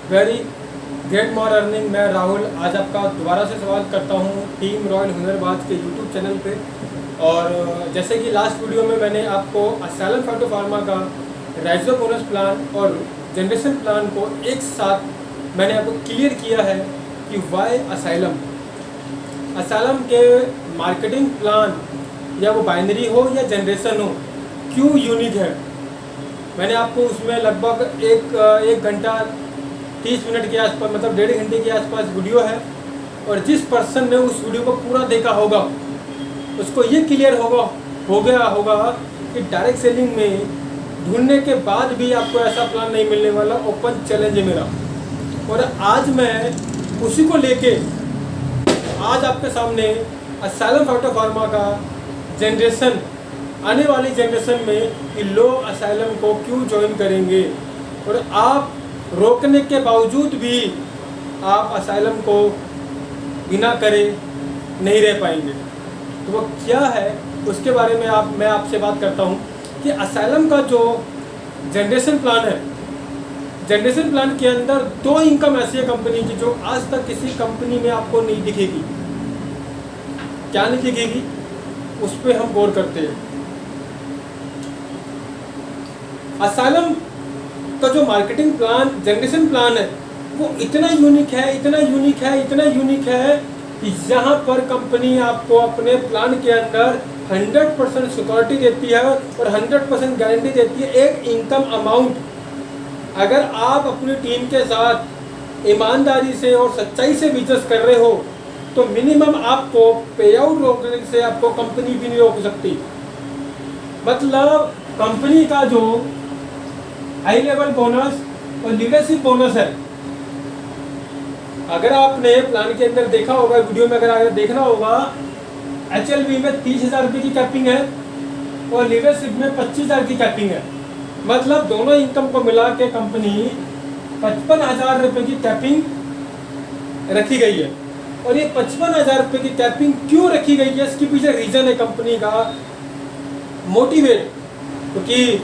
Very great मोर earning. मैं राहुल आज आपका दोबारा से स्वागत करता हूँ टीम रॉयल हुनरबाज के यूट्यूब चैनल पे। और जैसे कि लास्ट वीडियो में मैंने आपको असाइलम फाइटोफार्मा का राइजो बोनस प्लान और जनरेशन प्लान को एक साथ मैंने आपको क्लियर किया है कि वाई असाइलम के मार्केटिंग प्लान या वो बाइनरी हो या जनरेशन हो क्यों यूनिक है। मैंने आपको उसमें लगभग एक घंटा 30 मिनट के आसपास, मतलब 1.5 घंटे के आसपास वीडियो है। और जिस पर्सन ने उस वीडियो को पूरा देखा होगा उसको ये क्लियर हो गया होगा कि डायरेक्ट सेलिंग में ढूंढने के बाद भी आपको ऐसा प्लान नहीं मिलने वाला। ओपन चैलेंज है मेरा। और आज मैं उसी को लेके आज आपके सामने असाइलम फाइटोफार्मा का जनरेशन, आने वाली जनरेशन में कि लोग असाइलम को क्यों ज्वाइन करेंगे और आप रोकने के बावजूद भी आप असाइलम को बिना करे नहीं रह पाएंगे। तो वो क्या है उसके बारे में मैं आपसे बात करता हूँ कि असाइलम का जो जनरेशन प्लान है, जनरेशन प्लान के अंदर 2 इनकम ऐसी है कंपनी की जो आज तक किसी कंपनी में आपको नहीं दिखेगी। क्या नहीं दिखेगी उस पर हम गौर करते हैं। असाइलम का जो मार्केटिंग प्लान, जनरेशन प्लान है वो इतना यूनिक है कि यहाँ पर कंपनी आपको अपने प्लान के अंदर 100% सिक्योरिटी देती है और 100% गारंटी देती है एक इनकम अमाउंट। अगर आप अपनी टीम के साथ ईमानदारी से और सच्चाई से बिजनेस कर रहे हो तो मिनिमम आपको पे आउट रोकने से आपको कंपनी भी नहीं रोक सकती। मतलब कंपनी का जो हाई लेवल बोनस और लीडरशिप बोनस है, अगर आपने प्लान के अंदर देखा होगा, वीडियो में अगर देखना होगा, HLB में 30,000 रुपये की कैपिंग है और लीडरशिप में 25,000 की कैपिंग है। मतलब दोनों इनकम को मिला के कंपनी 55,000 रुपये की कैपिंग रखी गई है। और ये 55,000 रुपये की कैपिंग क्यों रखी गई है, इसके पीछे रीजन है कंपनी का मोटिवेट। क्योंकि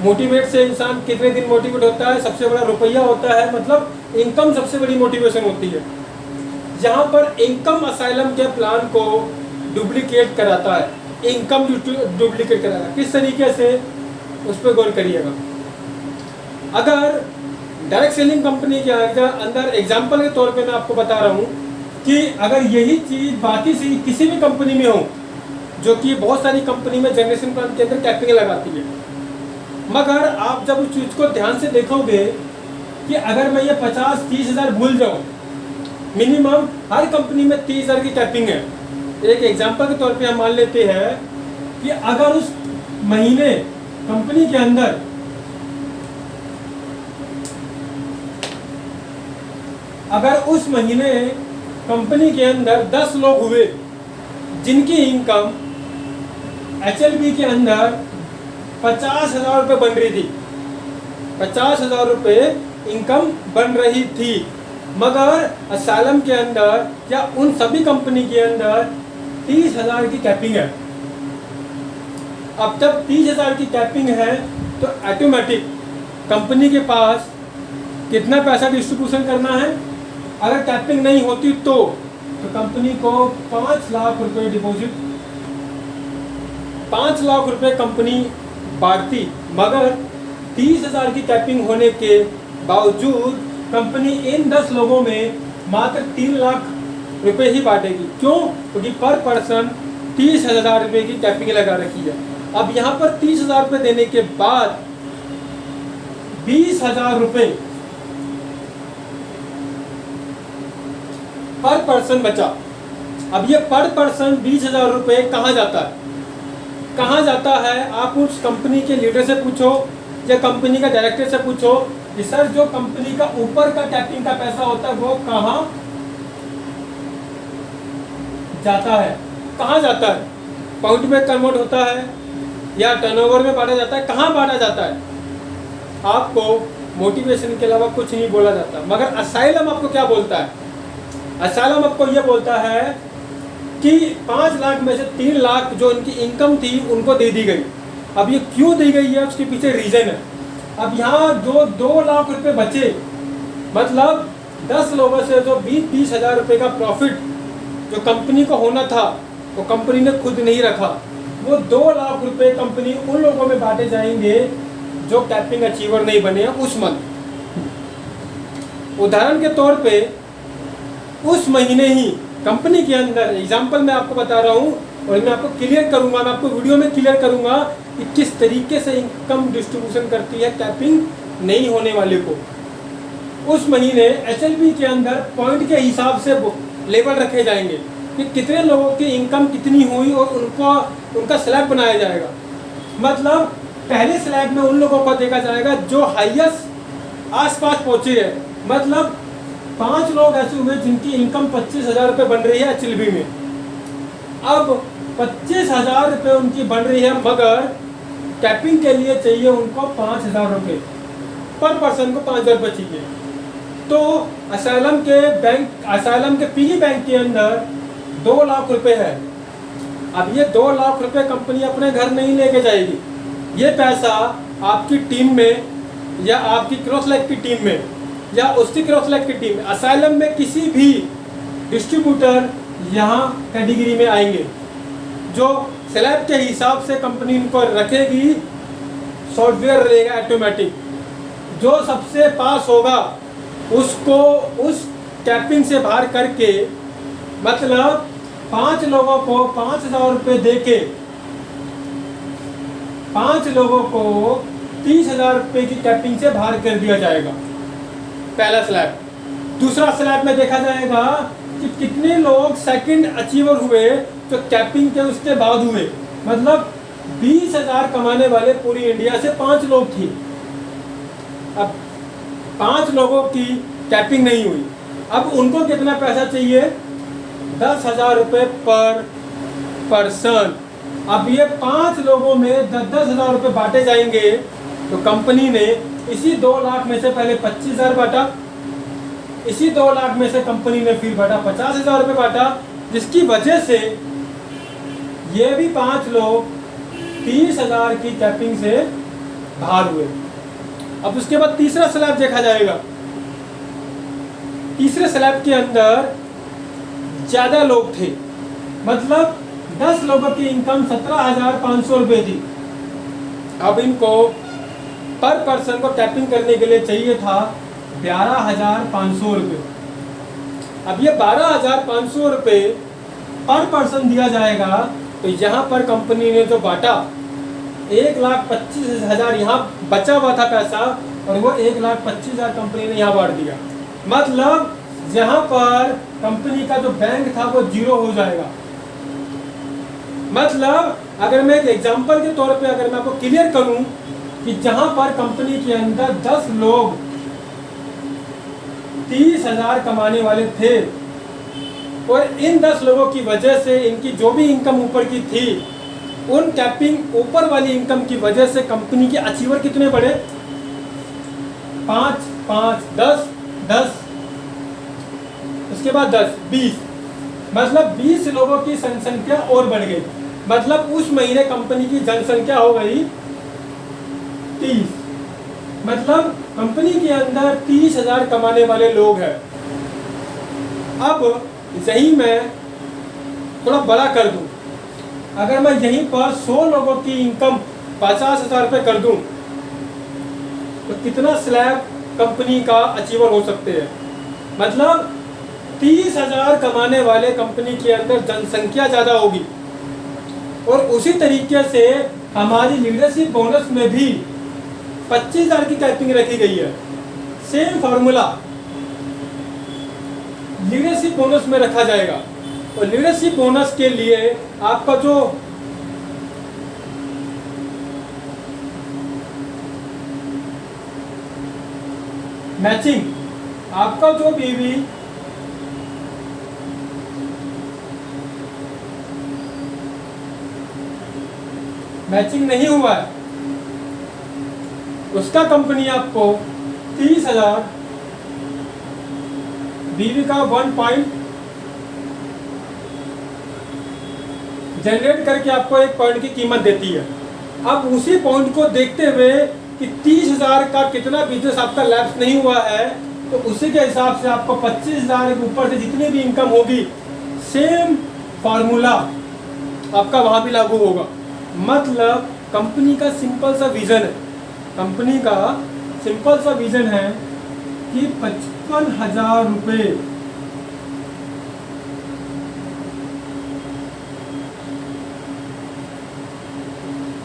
मोटिवेट से इंसान कितने दिन मोटिवेट होता है, सबसे बड़ा रुपया होता है। मतलब इनकम सबसे बड़ी मोटिवेशन होती है। यहाँ पर इनकम असाइलम के प्लान को डुप्लीकेट कराता है, इनकम डुप्लीकेट कराता है। किस तरीके से उस पर गौर करिएगा। अगर डायरेक्ट सेलिंग कंपनी के अंदर एग्जाम्पल के तौर पे मैं आपको बता रहा हूँ कि अगर यही चीज़ बाकी से किसी भी कंपनी में हो, जो कि बहुत सारी कंपनी में जनरेशन प्लान के अंदर कैपिंग लगाती है, मगर आप जब उस चीज़ को ध्यान से देखोगे कि अगर मैं ये 50-30 हज़ार भूल जाऊँ, मिनिमम हर कंपनी में 30,000 की कैपिंग है। एक एग्जांपल के तौर पे हम मान लेते हैं कि अगर उस महीने कंपनी के अंदर उस महीने कंपनी के अंदर 10 लोग हुए जिनकी इनकम HLB के अंदर 50,000 रुपये बन रही थी, 50,000 रुपये इनकम बन रही थी, मगर असाइलम के अंदर या उन सभी कंपनी के अंदर 30,000 की कैपिंग है। अब जब 30,000 की कैपिंग है तो ऑटोमेटिक कंपनी के पास कितना पैसा डिस्ट्रीब्यूशन करना है। अगर कैपिंग नहीं होती तो कंपनी को 5 लाख रुपये डिपॉजिट, 5 लाख रुपये कंपनी बांटती, मगर 30,000 की कैपिंग होने के बावजूद कंपनी इन 10 लोगों में मात्र 3 लाख रुपए ही बांटेगी। क्यों? क्योंकि पर पर्सन 30,000 रुपये की कैपिंग लगा रखी है। अब यहाँ पर 30,000 रुपये देने के बाद 20,000 रुपये पर पर्सन बचा। अब ये पर पर्सन 20,000 रुपये कहाँ जाता है? कहाँ जाता है? आप उस कंपनी के लीडर से पूछो या कंपनी का डायरेक्टर से पूछो कि सर जो कंपनी का ऊपर का कैपिंग का पैसा होता है वो कहाँ जाता है? कहाँ जाता है? पाउंड में कन्वर्ट होता है या टर्नओवर में बांटा जाता है? कहाँ बांटा जाता है? आपको मोटिवेशन के अलावा कुछ नहीं बोला जाता। मगर असाइलम आपको क्या बोलता है? असाइलम आपको ये बोलता है कि 5 लाख में से 3 लाख जो इनकी इनकम थी उनको दे दी गई। अब ये क्यों दी गई है उसके पीछे रीजन है। अब यहाँ जो 2 लाख रुपए बचे मतलब 10 लोगों से जो 20-20 हज़ार रुपये का प्रॉफिट जो कंपनी को होना था वो कंपनी ने खुद नहीं रखा। वो 2 लाख रुपए कंपनी उन लोगों में बांटे जाएंगे जो कैपिंग अचीवर नहीं बने हैं उस मंथ। उदाहरण के तौर पे उस महीने ही कंपनी के अंदर, एग्जांपल मैं आपको बता रहा हूँ और मैं आपको क्लियर करूँगा, मैं आपको वीडियो में क्लियर करूँगा कि किस तरीके से इनकम डिस्ट्रीब्यूशन करती है कैपिंग नहीं होने वाले को। उस महीने एचएलबी के अंदर पॉइंट के हिसाब से लेवल रखे जाएंगे कि कितने लोगों की इनकम कितनी हुई और उनका स्लैब बनाया जाएगा। मतलब पहले स्लैब में उन लोगों को देखा जाएगा जो हाईएस्ट आसपास पहुंचे हैं। मतलब 5 लोग ऐसे हुए जिनकी इनकम 25,000 रुपये बन रही है एचएलबी में। अब 25,000 रुपये उनकी बन रही है, मगर कैपिंग के लिए चाहिए उनको 5,000 रुपये, पर पर्सन को 5,000 रुपये चाहिए। तो असाइलम के पीगी बैंक के अंदर 2 लाख रुपए है। अब ये 2 लाख रुपए कंपनी अपने घर नहीं लेके जाएगी। ये पैसा आपकी टीम में या आपकी क्रॉस लाइफ की टीम में या उसकी क्रॉस लाइफ की टीम में, असाइलम में किसी भी डिस्ट्रीब्यूटर यहाँ कैटेगरी में आएंगे जो स्लैब के हिसाब से कंपनी इनको रखेगी। सॉफ्टवेयर रहेगा ऑटोमेटिक, जो सबसे पास होगा उसको उस कैपिंग से बाहर करके, मतलब 5 लोगों को 5,000 रुपये दे के 5 लोगों को 30,000 रुपये की कैपिंग से बाहर कर दिया जाएगा। पहला स्लैब। दूसरा स्लैब में देखा जाएगा कि कितने लोग सेकंड अचीवर हुए जो कैपिंग के उसके बाद हुए। मतलब 20,000 कमाने वाले पूरी इंडिया से 5 लोग थी। अब 5 लोगों की कैपिंग नहीं हुई, अब उनको कितना पैसा चाहिए? 10,000 रुपये पर पर्सन। अब ये 5 लोगों में 10,000 रुपये बांटे जाएंगे। तो कंपनी ने इसी 2 लाख में से पहले 25,000 बांटा, इसी 2 लाख में से कंपनी ने फिर बांटा 50,000 रुपये बांटा, जिसकी वजह से ये भी 5 लोग 30,000 की कैपिंग से बाहर हुए। अब उसके बाद तीसरा स्लैब देखा जाएगा। तीसरे स्लैब के अंदर ज़्यादा लोग थे, मतलब 10 लोगों की इनकम 17,500 रुपये थी। अब इनको पर पर्सन को टैपिंग करने के लिए चाहिए था 12,500 रुपये। अब ये 12,500 रुपये पर पर्सन दिया जाएगा। तो यहाँ पर कंपनी ने जो बांटा 1,25,000 यहाँ बचा हुआ था पैसा और वो 1,25,000 कंपनी ने यहाँ बांट दिया। मतलब यहाँ पर कंपनी का जो बैंक था वो 0 हो जाएगा। मतलब अगर मैं एक एग्जांपल के तौर पे अगर मैं आपको क्लियर करूं कि जहां पर कंपनी के अंदर 10 लोग 30,000 कमाने वाले थे और इन 10 लोगों की वजह से इनकी जो भी इनकम ऊपर की थी, उन कैपिंग ऊपर वाली इनकम की वजह से कंपनी के अचीवर कितने बढ़े? 5, 5, 10, 10, उसके बाद 10, 20। मतलब 20 लोगों की जनसंख्या और बढ़ गई। मतलब उस महीने कंपनी की जनसंख्या हो गई 30। मतलब कंपनी के अंदर 30,000 कमाने वाले लोग हैं। अब यही मैं थोड़ा बड़ा कर दूं, अगर मैं यहीं पर 100 लोगों की इनकम 50,000 रुपये कर दूं तो कितना स्लैब कंपनी का अचीवर हो सकते हैं? मतलब 30,000 कमाने वाले कंपनी के अंदर जनसंख्या ज़्यादा होगी। और उसी तरीके से हमारी लीडरशिप बोनस में भी 25,000 की कैपिंग रखी गई है। सेम फार्मूला लीडरशिप बोनस में रखा जाएगा। और लीडरशिप बोनस के लिए आपका जो मैचिंग, आपका जो भी मैचिंग नहीं हुआ है उसका कंपनी आपको 30,000 बीवी का 1 पॉइंट जनरेट करके आपको 1 पॉइंट की कीमत देती है। अब उसी पॉइंट को देखते हुए कि 30,000 का कितना बिजनेस आपका लैप्स नहीं हुआ है, तो उसी के हिसाब से आपको 25,000 के ऊपर से जितनी भी इनकम होगी सेम फार्मूला आपका वहाँ भी लागू होगा। मतलब कंपनी का सिंपल सा विज़न है, कंपनी का सिंपल सा विज़न है कि 55,000 रुपये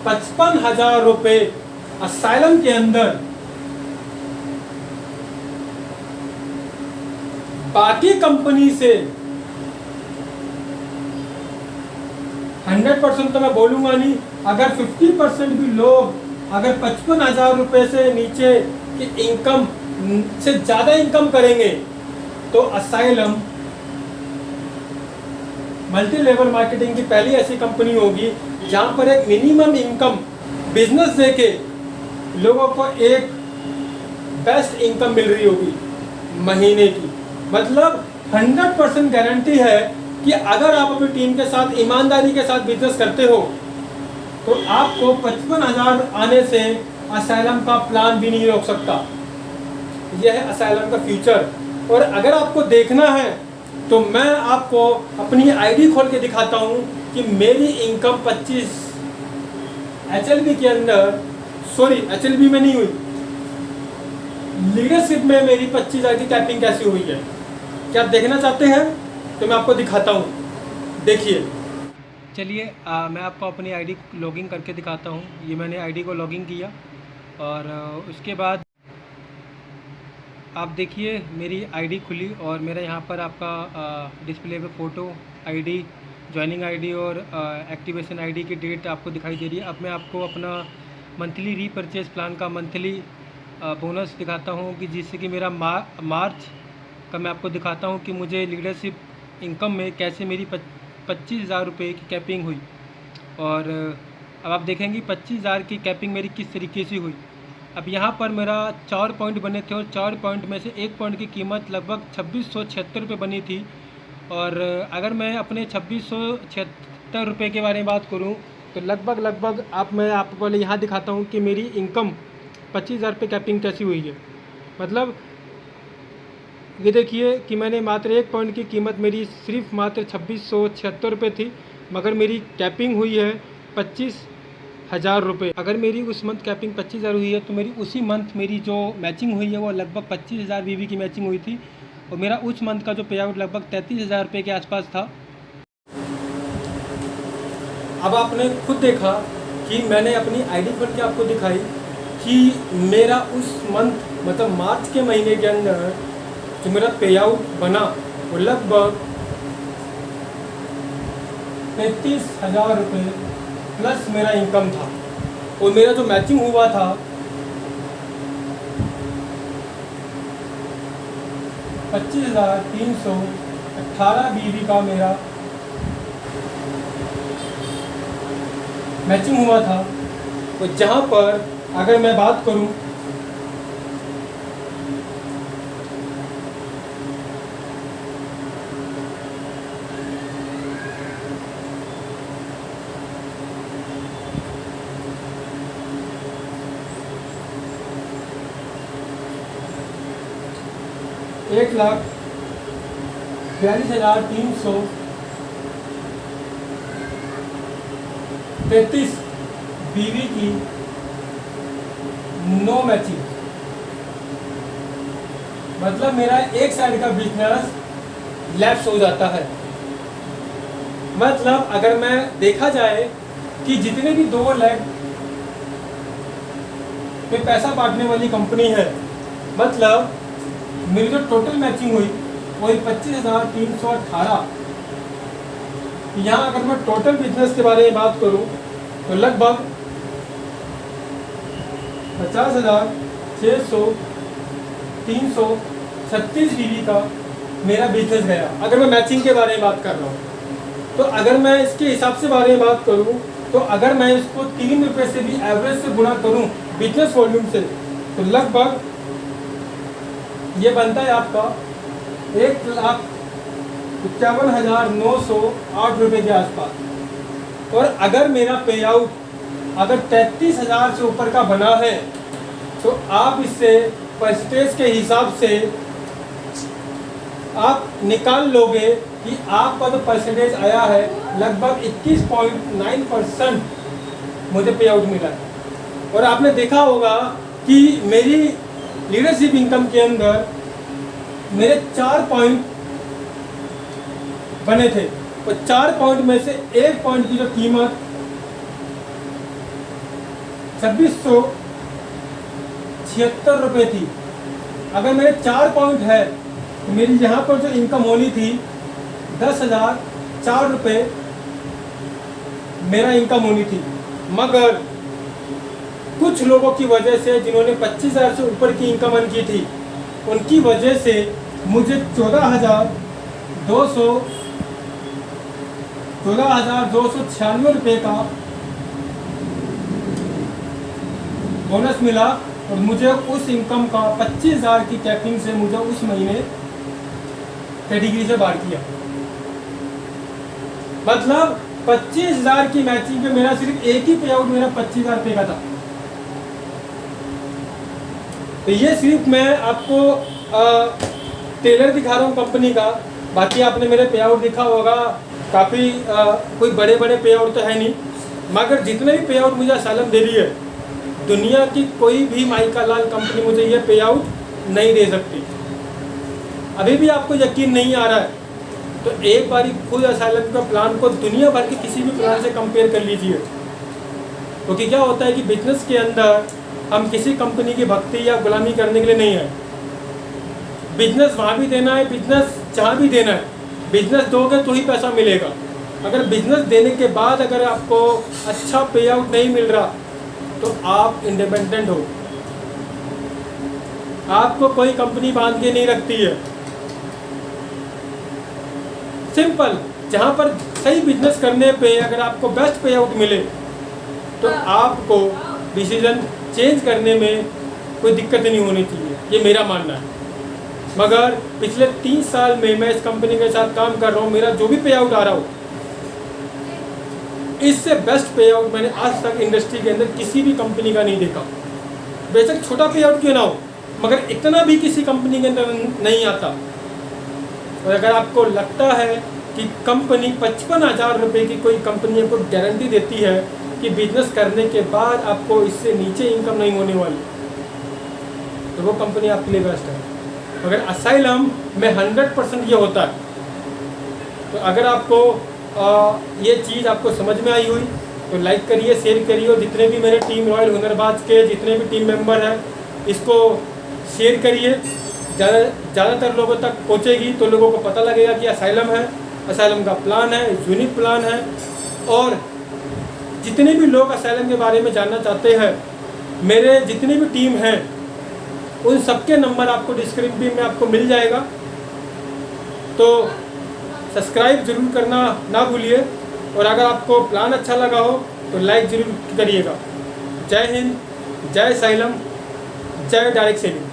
55,000 रुपये असाइलम के अंदर बाकी कंपनी से 100% तो मैं बोलूंगा नहीं, अगर 50% भी लोग अगर 55,000 रुपये से नीचे की इनकम से ज़्यादा इनकम करेंगे तो असाइलम मल्टी लेवल मार्केटिंग की पहली ऐसी कंपनी होगी जहाँ पर एक मिनिमम इनकम बिजनेस देके लोगों को एक बेस्ट इनकम मिल रही होगी महीने की। मतलब 100% गारंटी है कि अगर आप अपनी टीम के साथ ईमानदारी के साथ बिजनेस करते हो तो आपको 55,000 आने से असाइलम का प्लान भी नहीं रोक सकता। यह है असाइलम का फ्यूचर। और अगर आपको देखना है तो मैं आपको अपनी आईडी खोल के दिखाता हूँ कि मेरी इनकम 25 HLB के अंदर, सॉरी HLB में नहीं हुई, लीडरशिप में मेरी 25,000 की कैपिंग कैसी हुई है। क्या आप देखना चाहते हैं तो मैं आपको दिखाता हूँ, देखिए। चलिए मैं आपको अपनी आईडी लॉगिन करके दिखाता हूँ। ये मैंने आईडी को लॉगिन किया और उसके बाद आप देखिए मेरी आईडी खुली और मेरा यहाँ पर आपका डिस्प्ले पे फ़ोटो, आईडी, ज्वाइनिंग आईडी और एक्टिवेशन आईडी की डेट आपको दिखाई दे रही है। अब मैं आपको अपना मंथली रीपरचेज प्लान का मंथली बोनस दिखाता हूँ कि जिससे कि मेरा मार्च का मैं आपको दिखाता हूँ कि मुझे लीडरशिप इनकम में कैसे मेरी 25,000 रुपये की कैपिंग हुई। और अब आप देखेंगे 25,000 की कैपिंग मेरी किस तरीके से हुई। अब यहाँ पर मेरा 4 पॉइंट बने थे और 4 पॉइंट में से 1 पॉइंट की कीमत लगभग 2676 रुपये बनी थी। और अगर मैं अपने 2676 रुपये के बारे में बात करूँ तो लगभग मैं आपको पहले यहाँ दिखाता हूँ कि मेरी इनकम 25,000 रुपये कैपिंग कैसी हुई है। मतलब ये देखिए कि मैंने मात्र 1 पॉइंट की कीमत मेरी सिर्फ मात्र 2676 रुपये थी, मगर मेरी कैपिंग हुई है 25,000 रुपये। अगर मेरी उस मंथ कैपिंग 25,000 हुई है तो मेरी उसी मंथ मेरी जो मैचिंग हुई है वो लगभग 25,000 BV की मैचिंग हुई थी और मेरा उस मंथ का जो पे आउट लगभग 33,000 रुपये के आसपास था। अब आपने खुद देखा कि मैंने अपनी आईडी खोल के आपको दिखाई कि मेरा उस मंथ मतलब मार्च के महीने के अंदर जो मेरा पे आउट बना वो लगभग 33,000 रुपये प्लस मेरा इनकम था। और मेरा जो मैचिंग हुआ था 25,318 BV का मेरा मैचिंग हुआ था। तो जहाँ पर अगर मैं बात करूँ एक 1,42,333 BV की नो मैचिंग। मतलब मेरा एक साइड का बिजनेस लैप्स हो जाता है। मतलब अगर मैं देखा जाए कि जितने भी 2 लाख पे पैसा बांटने वाली कंपनी है, मतलब मेरी जो टोटल मैचिंग हुई वही 25,318। यहाँ अगर मैं टोटल बिजनेस के बारे में बात करूँ तो लगभग 50,600 BV का मेरा बिजनेस गया। अगर मैं मैचिंग के बारे में बात कर रहा हूँ तो अगर मैं इसके हिसाब से बारे में बात करूँ तो अगर मैं इसको 3 रुपये से भी एवरेज से गुणा करूँ बिजनेस वॉल्यूम से तो लगभग ये बनता है आपका 1,51,908 रुपये के आसपास। और अगर मेरा पे आउट अगर 33,000 से ऊपर का बना है तो आप इससे परसेंटेज के हिसाब से आप निकाल लोगे कि आपका जो परसेंटेज आया है लगभग 21.9% मुझे पे आउट मिला है। और आपने देखा होगा कि मेरी लीडरशिप इनकम के अंदर मेरे 4 पॉइंट बने थे और 4 पॉइंट में से 1 पॉइंट की जो कीमत 2676 रुपये थी। अगर मेरे 4 पॉइंट है तो मेरी यहाँ पर जो इनकम होनी थी 10,004 रुपये मेरा इनकम होनी थी। मगर कुछ लोगों की वजह से जिन्होंने 25,000 से ऊपर की इनकम अर्न की थी उनकी वजह से मुझे 14,296 रुपये का बोनस मिला और मुझे उस इनकम का 25,000 की कैपिंग से मुझे उस महीने कैटेगरी से बाहर किया। मतलब 25,000 की मैचिंग पे मेरा सिर्फ एक ही पे आउट मेरा 25,000 रुपये का था। तो ये सिर्फ मैं आपको टेलर दिखा रहा हूँ कंपनी का। बाकी आपने मेरे पे आउट दिखा होगा, काफ़ी कोई बड़े बड़े पे आउट तो है नहीं, मगर जितने भी पे आउट मुझे असलम दे रही है दुनिया की कोई भी माइका लाल कंपनी मुझे ये पे आउट नहीं दे सकती। अभी भी आपको यकीन नहीं आ रहा है तो एक बार खुद असलम का प्लान को दुनिया भर के किसी भी प्लान से कंपेयर कर लीजिए। क्योंकि क्या होता है कि बिजनेस के अंदर हम किसी कंपनी की भक्ति या गुलामी करने के लिए नहीं है। बिजनेस वहाँ भी देना है, बिजनेस जहाँ भी देना है। बिजनेस दोगे तो ही पैसा मिलेगा। अगर बिजनेस देने के बाद अगर आपको अच्छा पे आउट नहीं मिल रहा तो आप इंडिपेंडेंट हो, आपको कोई कंपनी बांध के नहीं रखती है। सिंपल, जहाँ पर सही बिजनेस करने पे अगर आपको बेस्ट पे आउट मिले तो आपको डिसीजन चेंज करने में कोई दिक्कत नहीं होनी चाहिए, ये मेरा मानना है। मगर पिछले 3 साल में मैं इस कंपनी के साथ काम कर रहा हूँ, मेरा जो भी पे आउट आ रहा हो इससे बेस्ट पे आउट मैंने आज तक इंडस्ट्री के अंदर किसी भी कंपनी का नहीं देखा। बेशक छोटा पे आउट क्यों ना हो, मगर इतना भी किसी कंपनी के अंदर नहीं आता। और अगर आपको लगता है कि कंपनी 55,000 रुपये की कोई कंपनी आपको गारंटी देती है कि बिजनेस करने के बाद आपको इससे नीचे इनकम नहीं होने वाली, तो वो कंपनी आपके लिए बेस्ट है। अगर असाइलम में 100% ये होता है। तो अगर आपको ये चीज़ आपको समझ में आई हुई तो लाइक करिए, शेयर करिए और जितने भी मेरे टीम रॉयल हुनरबाज के जितने भी टीम मेंबर हैं इसको शेयर करिए। ज़्यादातर लोगों तक पहुँचेगी तो लोगों को पता लगेगा कि असाइलम है, असाइलम का प्लान है, यूनिक प्लान है। और जितने भी लोग असाइलम के बारे में जानना चाहते हैं, मेरे जितनी भी टीम हैं उन सबके नंबर आपको डिस्क्रिप्शन में आपको मिल जाएगा। तो सब्सक्राइब ज़रूर करना ना भूलिए और अगर आपको प्लान अच्छा लगा हो तो लाइक ज़रूर करिएगा। जय हिंद, जय साइलम, जय डायरेक्ट सेलिंग।